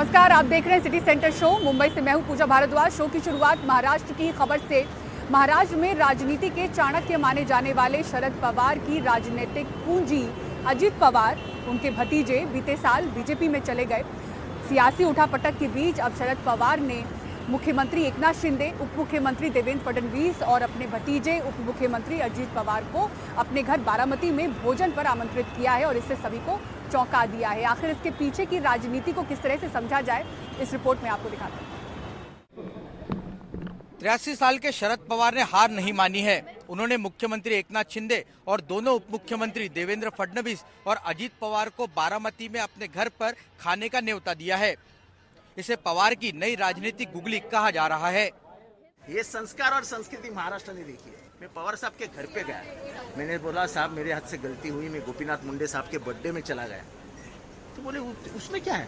नमस्कार, आप देख रहे हैं सिटी सेंटर शो। मुंबई से मैं हूं पूजा भारद्वाज। शो की शुरुआत महाराष्ट्र की खबर से। महाराष्ट्र में राजनीति के चाणक्य माने जाने वाले शरद पवार की राजनीतिक पूंजी अजीत पवार, उनके भतीजे बीते साल बीजेपी में चले गए। सियासी उठापटक के बीच अब शरद पवार ने मुख्यमंत्री एकनाथ शिंदे, उप मुख्यमंत्री देवेंद्र फडणवीस और अपने भतीजे उप मुख्यमंत्री अजीत पवार को अपने घर बारामती में भोजन पर आमंत्रित किया है और इससे सभी को चौंका दिया है। आखिर इसके पीछे की राजनीति को किस तरह से समझा जाए, इस रिपोर्ट में आपको दिखाते हैं। 83 साल के शरद पवार ने हार नहीं मानी है। उन्होंने मुख्यमंत्री एकनाथ शिंदे और दोनों उप मुख्यमंत्री देवेंद्र फडणवीस और अजीत पवार को बारामती में अपने घर पर खाने का न्योता दिया है। इसे पवार की नई राजनीतिक गुगली कहा जा रहा है। ये संस्कार और संस्कृति महाराष्ट्र ने देखी है। मैं पवार साहब के घर पे गया, मैंने बोला साहब मेरे हाथ से गलती हुई, मैं गोपीनाथ मुंडे साहब के बर्थडे में चला गया। तो बोले उसमें क्या है,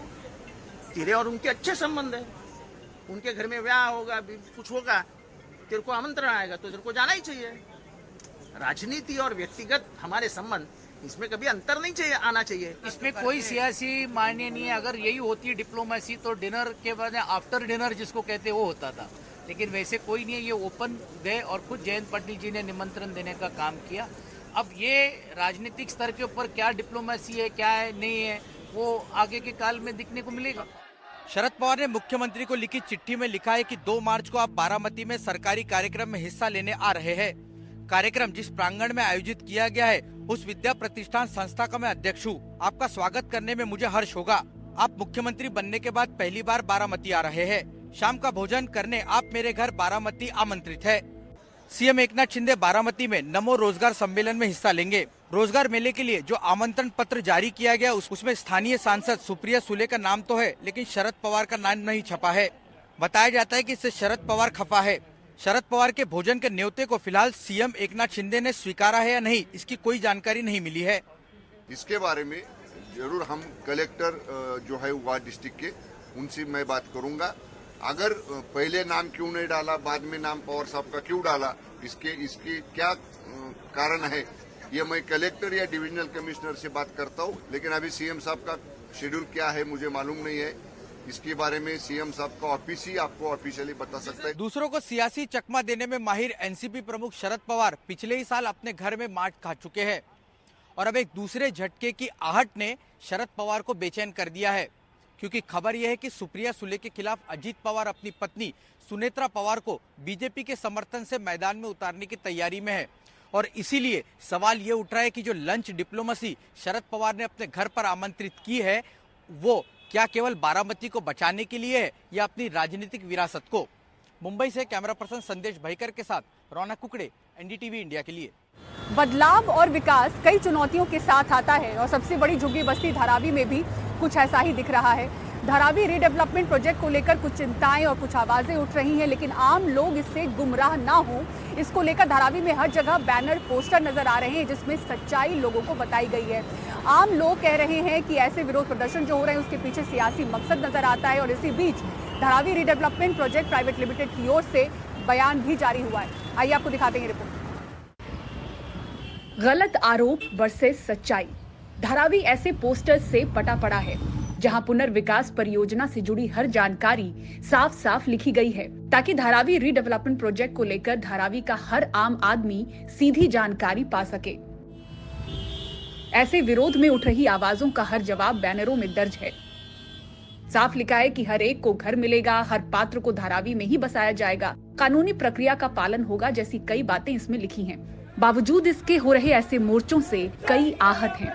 तेरे और उनके अच्छे संबंध है, उनके घर में ब्याह होगा, कुछ होगा, तेरे को आमंत्रण आएगा तो तेरे को जाना ही चाहिए। राजनीति और व्यक्तिगत हमारे संबंध, इसमें कभी अंतर नहीं चाहिए, आना चाहिए। इसमें कोई सियासी मान्य नहीं है। अगर यही होती है डिप्लोमेसी तो डिनर के बाद आफ्टर डिनर जिसको कहते हैं वो होता था, लेकिन वैसे कोई नहीं है। ये ओपन गए और खुद जयंत पाटिल जी ने निमंत्रण देने का काम किया। अब ये राजनीतिक स्तर के ऊपर क्या डिप्लोमेसी है, क्या है नहीं है, वो आगे के काल में दिखने को मिलेगा। शरद पवार ने मुख्यमंत्री को लिखी चिट्ठी में लिखा है कि 2 मार्च को आप बारामती में सरकारी कार्यक्रम में हिस्सा लेने आ रहे हैं। कार्यक्रम जिस प्रांगण में आयोजित किया गया है उस विद्या प्रतिष्ठान संस्था का मैं अध्यक्ष हूँ। आपका स्वागत करने में मुझे हर्ष होगा। आप मुख्यमंत्री बनने के बाद पहली बार बारामती आ रहे हैं। शाम का भोजन करने आप मेरे घर बारामती आमंत्रित है। सीएम एकनाथ शिंदे बारामती में नमो रोजगार सम्मेलन में हिस्सा लेंगे। रोजगार मेले के लिए जो आमंत्रण पत्र जारी किया गया उसमें स्थानीय सांसद सुप्रिया सुले का नाम तो है, लेकिन शरद पवार का नाम नहीं छपा है। बताया जाता है कि इससे शरद पवार खफा है। शरद पवार के भोजन के न्योते को फिलहाल सीएम एकनाथ शिंदे ने स्वीकारा है या नहीं, इसकी कोई जानकारी नहीं मिली है। इसके बारे में जरूर हम कलेक्टर जो है वार्ड डिस्ट्रिक्ट के, उनसे मैं बात करूंगा। अगर पहले नाम क्यों नहीं डाला, बाद में नाम पवार साहब का क्यों डाला, इसके क्या कारण है, ये मैं कलेक्टर या डिविजनल कमिश्नर से बात करता हूँ। लेकिन अभी सीएम साहब का शेड्यूल क्या है मुझे मालूम नहीं है। इसके बारे में सीएम साहब का ऑफिस ही आपको ऑफिशियली बता सकता है। दूसरों को सियासी चकमा देने में माहिर एनसीपी प्रमुख शरद पवार पिछले ही साल अपने घर में मार खा चुके हैं और अब एक दूसरे झटके की आहट ने शरद पवार को बेचैन कर दिया है, क्योंकि खबर यह है कि सुप्रिया सुले के खिलाफ अजीत पवार अपनी पत्नी सुनेत्रा पवार को बीजेपी के समर्थन से मैदान में उतारने की तैयारी में है। और इसीलिए सवाल ये उठ रहा है कि जो लंच डिप्लोमेसी शरद पवार ने अपने घर पर आमंत्रित की है वो क्या केवल बारामती को बचाने के लिए है या अपनी राजनीतिक विरासत को। मुंबई से कैमरा पर्सन संदेश भाईकर के साथ रौनक कुकड़े, एनडीटीवी इंडिया के लिए। बदलाव और विकास कई चुनौतियों के साथ आता है और सबसे बड़ी झुग्गी बस्ती धारावी में भी कुछ ऐसा ही दिख रहा है। धारावी रीडेवलपमेंट प्रोजेक्ट को लेकर कुछ चिंताएं और कुछ आवाजें उठ रही हैं, लेकिन आम लोग इससे गुमराह ना हो, इसको लेकर धारावी में हर जगह बैनर पोस्टर नजर आ रहे हैं जिसमें सच्चाई लोगों को बताई गई है। आम लोग कह रहे हैं कि ऐसे विरोध प्रदर्शन जो हो रहे हैं उसके पीछे सियासी मकसद नजर आता है और इसी बीच Dharavi redevelopment project private limited की ओर से बयान भी जारी हुआ है। आइए आपको दिखाते हैं रिपोर्ट। गलत आरोप वर्सेस सच्चाई। धारावी ऐसे पोस्टर से पटा पड़ा है जहां पुनर्विकास परियोजना से जुड़ी हर जानकारी साफ साफ लिखी गई है, ताकि धारावी रीडेवलपमेंट प्रोजेक्ट को लेकर धारावी का हर आम आदमी सीधी जानकारी पा सके। ऐसे विरोध में उठ रही आवाजों का हर जवाब बैनरों में दर्ज है। साफ लिखा है कि हर एक को घर मिलेगा, हर पात्र को धारावी में ही बसाया जाएगा, कानूनी प्रक्रिया का पालन होगा जैसी कई बातें इसमें लिखी हैं। बावजूद इसके हो रहे ऐसे मोर्चों से कई आहत हैं।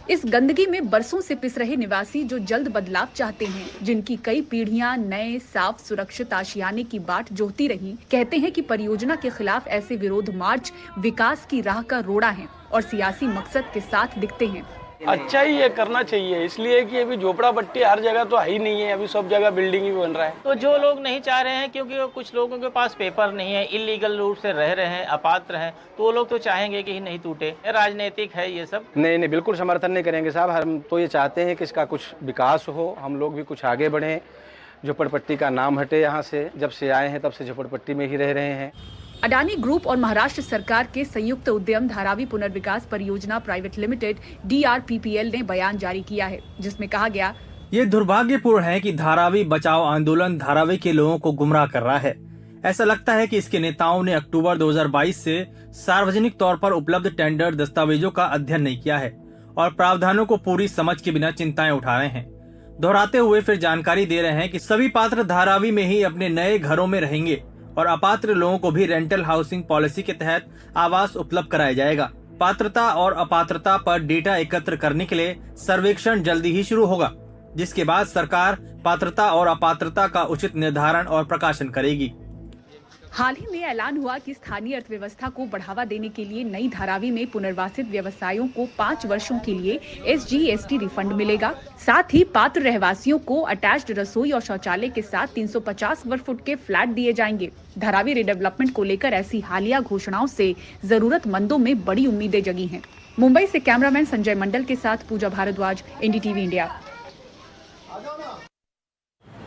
इस गंदगी में बरसों से पिस रहे निवासी जो जल्द बदलाव चाहते हैं, जिनकी कई पीढ़ियां नए साफ सुरक्षित आशियाने की बाट जोहती रही, कहते हैं कि परियोजना के खिलाफ ऐसे विरोध मार्च विकास की राह का रोड़ा है और सियासी मकसद के साथ दिखते हैं। अच्छा ही ये करना चाहिए, इसलिए कि अभी झोपड़ा पट्टी हर जगह तो है ही नहीं है, अभी सब जगह बिल्डिंग ही बन रहा है। तो जो लोग नहीं चाह रहे हैं, क्योंकि कुछ लोगों के पास पेपर नहीं है, इलीगल रूप से रह रहे हैं, अपात्र हैं, तो वो लोग तो चाहेंगे कि नहीं टूटे। राजनीतिक है ये सब। नहीं, बिल्कुल समर्थन नहीं करेंगे साहब। हम तो ये चाहते हैं कि इसका कुछ विकास हो, हम लोग भी कुछ आगे बढ़ें, झोपड़पट्टी का नाम हटे यहाँ से। जब से आए हैं तब से झोपड़पट्टी में ही रह रहे हैं। अडानी ग्रुप और महाराष्ट्र सरकार के संयुक्त उद्यम धारावी पुनर्विकास परियोजना प्राइवेट लिमिटेड DRPPL ने बयान जारी किया है, जिसमें कहा गया ये दुर्भाग्यपूर्ण है कि धारावी बचाओ आंदोलन धारावी के लोगों को गुमराह कर रहा है। ऐसा लगता है कि इसके नेताओं ने अक्टूबर 2022 से सार्वजनिक तौर पर उपलब्ध टेंडर दस्तावेजों का अध्ययन नहीं किया है और प्रावधानों को पूरी समझ के बिना चिंताएं उठा रहे हैं। दोहराते हुए फिर जानकारी दे रहे हैं कि सभी पात्र धारावी में ही अपने नए घरों में रहेंगे और अपात्र लोगों को भी रेंटल हाउसिंग पॉलिसी के तहत आवास उपलब्ध कराया जाएगा। पात्रता और अपात्रता पर डेटा एकत्र करने के लिए सर्वेक्षण जल्दी ही शुरू होगा, जिसके बाद सरकार पात्रता और अपात्रता का उचित निर्धारण और प्रकाशन करेगी। हाल ही में ऐलान हुआ कि स्थानीय अर्थव्यवस्था को बढ़ावा देने के लिए नई धारावी में पुनर्वासित व्यवसायों को 5 वर्षों के लिए SGST रिफंड मिलेगा। साथ ही पात्र रहवासियों को अटैच्ड रसोई और शौचालय के साथ 350 वर्ग फुट के फ्लैट दिए जाएंगे। धारावी रिडेवलपमेंट को लेकर ऐसी हालिया घोषणाओं से जरूरतमंदों में बड़ी उम्मीदें जगी हैं। मुंबई से कैमरामैन संजय मंडल के साथ पूजा भारद्वाज, NDTV इंडिया।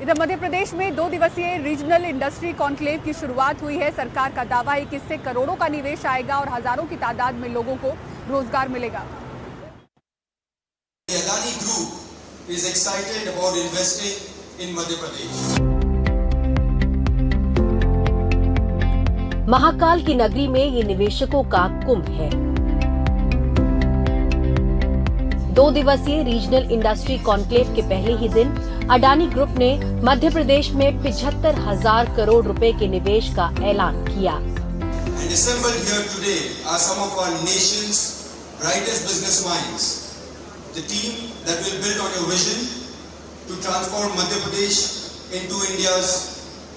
इधर मध्य प्रदेश में 2 दिवसीय रीजनल इंडस्ट्री कॉन्क्लेव की शुरुआत हुई है। सरकार का दावा है कि इससे करोड़ों का निवेश आएगा और हजारों की तादाद में लोगों को रोजगार मिलेगा। Adani Group is excited about investing in Madhya Pradesh. Mahakal की नगरी में ये निवेशकों का कुंभ है। 2 दिवसीय रीजनल इंडस्ट्री कॉन्क्लेव के पहले ही दिन अडानी ग्रुप ने मध्य प्रदेश में 75,000 करोड़ रुपए के निवेश का ऐलान किया। And assembled here today are some of our nation's brightest business minds, the team that will build on your vision to transform Madhya Pradesh into India's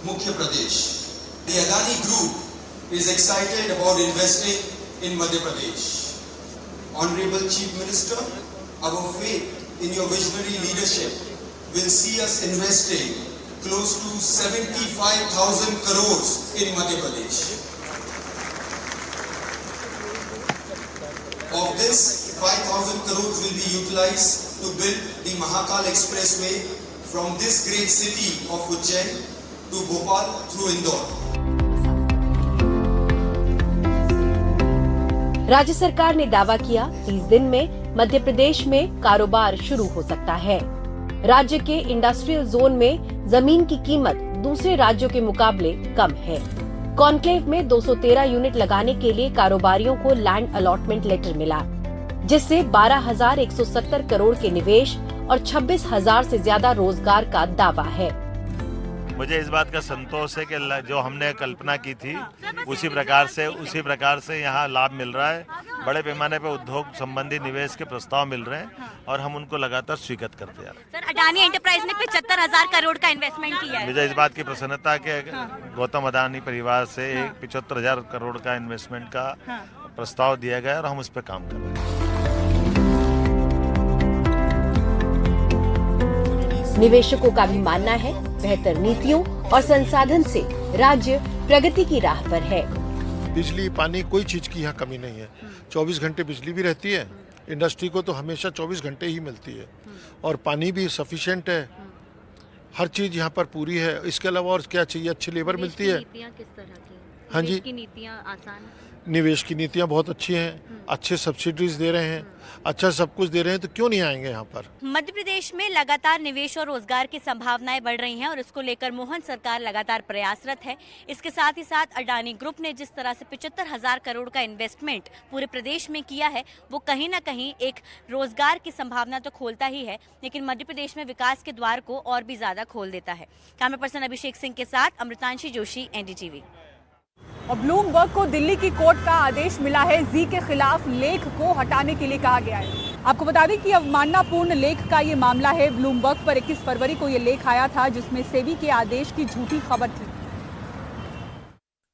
Mukhya Pradesh. The Adani Group is excited about investing in Madhya Pradesh. Honorable Chief Minister, our faith in your visionary leadership will see us investing close to 75,000 crores in Madhya Pradesh. Of this, 5,000 crores will be utilized to build the Mahakal Expressway from this great city of Ujjain to Bhopal through Indore. राज्य सरकार ने दावा किया 30 दिन में मध्य प्रदेश में कारोबार शुरू हो सकता है। राज्य के इंडस्ट्रियल जोन में जमीन की कीमत दूसरे राज्यों के मुकाबले कम है। कॉन्क्लेव में 213 यूनिट लगाने के लिए कारोबारियों को लैंड अलॉटमेंट लेटर मिला, जिससे 12,170 करोड़ के निवेश और 26,000 से ज्यादा रोजगार का दावा है। मुझे इस बात का संतोष है कि जो हमने कल्पना की थी उसी प्रकार से यहाँ लाभ मिल रहा है। बड़े पैमाने पर उद्योग संबंधी निवेश के प्रस्ताव मिल रहे हैं और हम उनको लगातार स्वीकृत करते हैं। सर, अडानी एंटरप्राइज ने 75,000 करोड़ का इन्वेस्टमेंट किया है। मुझे इस बात की प्रसन्नता है कि गौतम अडानी परिवार से 75,000 करोड़ का इन्वेस्टमेंट का प्रस्ताव दिया गया और हम उस पर काम कर रहे हैं। निवेशकों का भी मानना है बेहतर नीतियों और संसाधन से राज्य प्रगति की राह पर है। बिजली पानी कोई चीज की यहाँ कमी नहीं है। 24 घंटे बिजली भी रहती है। इंडस्ट्री को तो हमेशा 24 घंटे ही मिलती है और पानी भी सफिशिएंट है। हर चीज यहाँ पर पूरी है। इसके अलावा और क्या चाहिए? अच्छी लेबर मिलती है। किस तरह की? हाँ जी, नीतियाँ आसान? निवेश की नीतियाँ बहुत अच्छी हैं। अच्छे सब्सिडीज दे रहे हैं, अच्छा सब कुछ दे रहे हैं, तो क्यों नहीं आएंगे यहाँ पर? मध्य प्रदेश में लगातार निवेश और रोजगार की संभावनाएं बढ़ रही हैं और इसको लेकर मोहन सरकार लगातार प्रयासरत है। इसके साथ ही साथ अडानी ग्रुप ने जिस तरह से 75,000 करोड़ का इन्वेस्टमेंट पूरे प्रदेश में किया है, वो कहीं ना कहीं एक रोजगार की संभावना तो खोलता ही है, लेकिन मध्य प्रदेश में विकास के द्वार को और भी ज्यादा खोल देता है। कैमरा पर्सन अभिषेक सिंह के साथ अमृतांशी जोशी, NDTV। और ब्लूमबर्ग को दिल्ली की कोर्ट का आदेश मिला है। जी के खिलाफ लेख को हटाने के लिए कहा गया है। आपको बता दें कि अवमाननापूर्ण लेख का ये मामला है। ब्लूमबर्ग पर 21 फरवरी को ये लेख आया था, जिसमें सेबी के आदेश की झूठी खबर थी।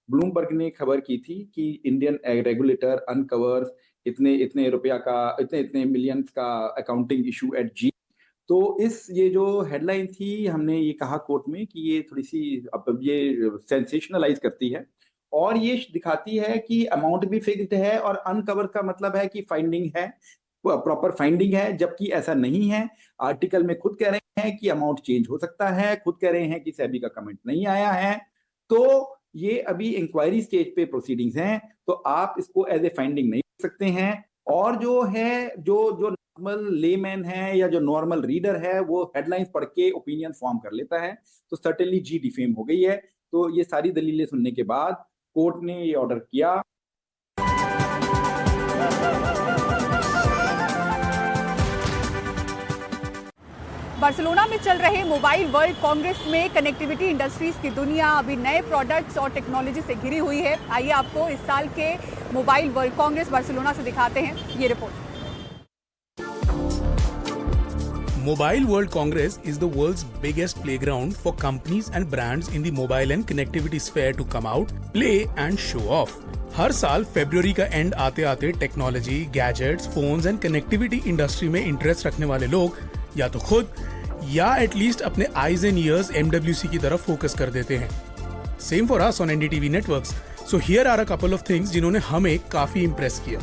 ब्लूमबर्ग ने खबर की थी कि इंडियन रेगुलेटर अनकवर्स इतने रुपया का इतने मिलियंस का अकाउंटिंग इशू एट जी। तो ये जो हेडलाइन थी, हमने ये कहा कोर्ट में कि ये थोड़ी सी ये सेंसेशनलाइज करती है और ये दिखाती है कि अमाउंट भी फिक्स्ड है और अनकवर का मतलब है कि फाइंडिंग है, प्रॉपर फाइंडिंग है, जबकि ऐसा नहीं है। आर्टिकल में खुद कह रहे हैं कि अमाउंट चेंज हो सकता है, खुद कह रहे हैं कि सेबी का कमेंट नहीं आया है। तो ये अभी इंक्वायरी स्टेज पे प्रोसीडिंग्स हैं, तो आप इसको एज ए फाइंडिंग नहीं कर सकते हैं। और जो है जो नॉर्मल लेमैन है या जो नॉर्मल रीडर है वो हेडलाइंस पढ़ के ओपिनियन फॉर्म कर लेता है, तो सर्टेनली जी डिफेम हो गई है। तो ये सारी दलीलें सुनने के बाद कोर्ट ने ये ऑर्डर किया। बार्सिलोना में चल रहे मोबाइल वर्ल्ड कांग्रेस में कनेक्टिविटी इंडस्ट्रीज की दुनिया अभी नए प्रोडक्ट्स और टेक्नोलॉजी से घिरी हुई है। आइए आपको इस साल के मोबाइल वर्ल्ड कांग्रेस बार्सिलोना से दिखाते हैं ये report. Mobile World Congress is the world's biggest playground for companies and brands in the mobile and connectivity sphere to come out, play and show off. हर साल फरवरी का एंड आते आते technology, gadgets, phones and connectivity industry में interest रखने वाले लोग या तो खुद या एटलीस्ट अपने आईज एंड ईयर्स MWC की तरफ फोकस कर देते हैं। Same for us on NDTV networks. So here are a couple of things जिन्होंने हमें काफी इंप्रेस किया।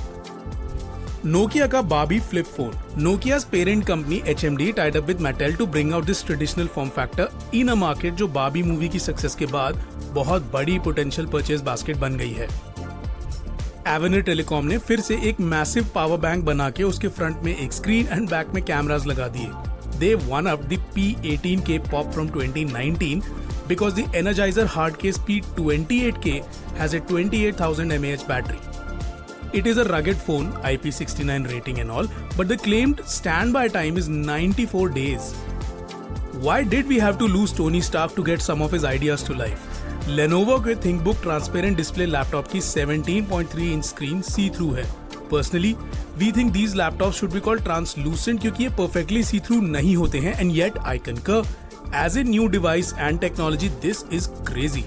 Nokia का Barbie flip phone. Nokia's parent company HMD tied up with Mattel to bring out this traditional form factor in a market जो Barbie movie की success के बाद बहुत बड़ी पोटेंशियल परचेज बास्केट बन गई है। एवेन्यू टेलीकॉम ने फिर से एक मैसिव पावर बैंक बना के उसके फ्रंट में एक स्क्रीन एंड बैक में कैमरास लगा दिए। They won up the P18K pop from 2019 because the Energizer Hardcase P28K has a 28,000 mAh battery. It is a rugged phone, IP69 rating and all, but the claimed standby time is 94 days. Why did we have to lose Tony Stark to get some of his ideas to life? Lenovo के ThinkBook transparent display laptop की 17.3 inch screen see-through है. Personally, we think these laptops should be called translucent क्योंकि ये perfectly see-through नहीं होते हैं, and yet I concur. As a new device and technology, this is crazy.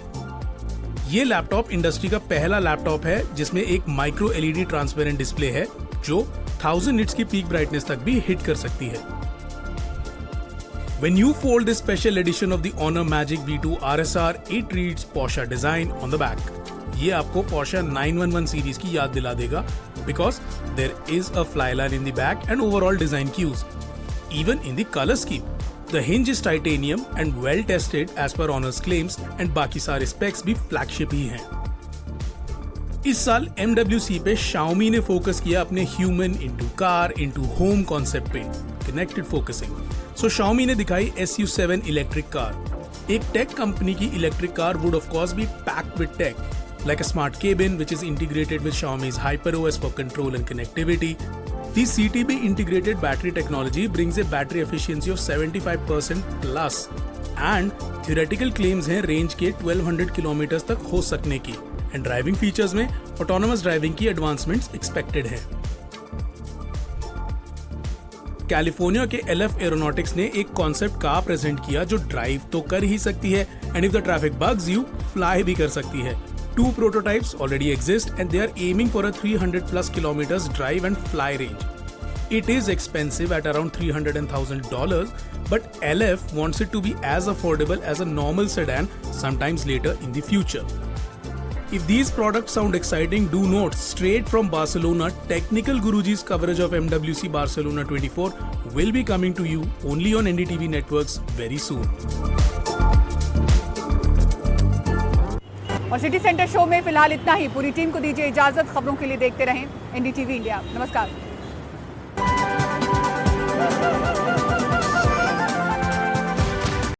ये laptop industry का पहला लैपटॉप है जिसमें एक माइक्रो LED ट्रांसपेरेंट डिस्प्ले है जो 1000 निट्स की पीक ब्राइटनेस तक भी हिट कर सकती है। When you fold this special edition of the Honor Magic V2 RSR, it reads Porsche design on the back. ये आपको Porsche 911 सीरीज की याद दिला देगा because there is a flyline in the back and overall design cues. Even in the color scheme. The hinge is titanium and well tested as per Honor's claims and बाकी सारे specs भी flagship ही हैं। इस साल MWC पे Xiaomi ने focus किया अपने human into car into home concept पे, connected focusing. So Xiaomi ने दिखाई SU7 electric car. एक tech company की electric car would of course be packed with tech, like a smart cabin which is integrated with Xiaomi's HyperOS for control and connectivity. The CTB integrated battery technology brings a battery efficiency of 75% plus and theoretical claims हैं range के 1200 kilometre तक हो सकने की and driving features में autonomous driving की advancements expected हैं। California के LF एरोनॉटिक्स ने एक कॉन्सेप्ट कार प्रेजेंट किया जो ड्राइव तो कर ही सकती है and if the traffic bugs you fly भी कर सकती है। 2 prototypes already exist and they are aiming for a 300 plus kilometers drive and fly range. It is expensive at around $300,000, but LF wants it to be as affordable as a normal sedan sometimes later in the future. If these products sound exciting, do note straight from Barcelona, Technical Guruji's coverage of MWC Barcelona 24 will be coming to you only on NDTV networks very soon. और city centre show में फिलहाल इतना ही। पूरी team को दीजिए इजाजत। खबरों के लिए देखते रहें NDTV इंडिया। नमस्कार।